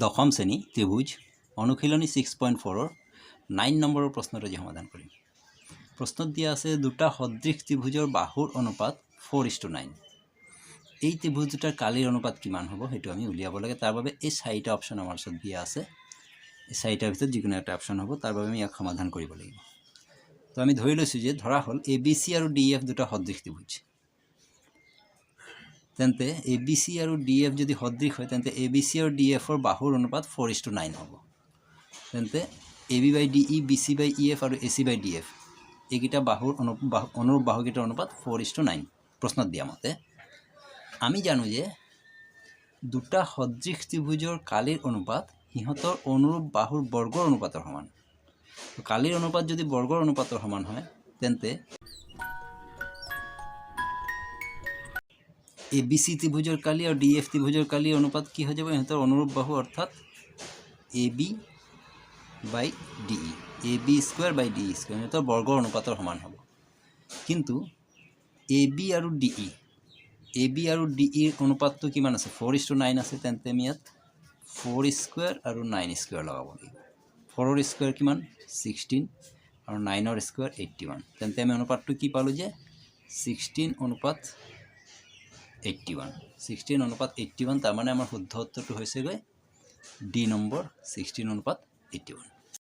দশম শ্ৰেণী ত্ৰিভুজ অনুশীলনী 6.4 9 নম্বৰৰ প্ৰশ্নটো আজি সমাধান কৰিম। প্ৰশ্নত দিয়া আছে দুটা সদৃশ ত্ৰিভুজৰ বাহুৰ অনুপাত 4:9। এই ত্ৰিভুজ দুটাৰ কালিৰ অনুপাত কিমান হ'ব সেইটো আমি উলিয়াব লাগে। তাৰ বাবে এই চাৰিটা অপচন আমাৰ ওচৰত দিয়া আছে। এই চাৰিটাৰ ভিতৰত যিকোনো এটা অপচন হ'ব, তাৰ বাবে আমি ইয়াক সমাধান কৰিব লাগিব। তো আমি ধৰি লৈছোঁ যে ধৰা হ'ল ABC আৰু DF দুটা সদৃশ ত্ৰিভুজ। তেন্তে ABC আৰু DF যদি সদৃশ হয় তেন্তে ABC আৰু DFৰ বাহুৰ অনুপাত 4:9 হ'ব। তেন্তে AB by DE, BC by EF আৰু AC by DF এইকেইটা বাহুৰ অনুৰূপ বাহুকেইটাৰ অনুপাত 4:9। প্ৰশ্নত দিয়া মতে আমি জানো যে দুটা সদৃশ ত্ৰিভুজৰ কালিৰ অনুপাত সিহঁতৰ অনুৰূপ বাহুৰ বৰ্গৰ অনুপাতৰ সমান। কালিৰ অনুপাত যদি বৰ্গৰ অনুপাতৰ সমান হয় তেন্তে ABC ত্ৰিভুজৰ কালি আৰু DF ত্ৰিভুজৰ কালিৰ অনুপাত কি হৈ যাব? ইহঁতৰ অনুৰূপ বাহু অৰ্থাৎ AB by DE, AB square by DE square ইহঁতৰ বৰ্গৰ অনুপাতৰ সমান হ'ব। কিন্তু AB আৰু DE অনুপাতটো কিমান আছে? 4:9 আছে। তেন্তে আমি ইয়াত 4 স্কোয়ার আৰু 9 স্কোয়াৰ লগাব লাগিব। 4ৰ স্কোয়াৰ কিমান? 16 আৰু 9ৰ স্কোয়ার 81। তেন্তে আমি অনুপাতটো কি পালোঁ যে 16:81। 16:81 তাৰমানে আমাৰ শুদ্ধ উত্তৰটো হৈছেগৈ D নম্বৰ 16:81।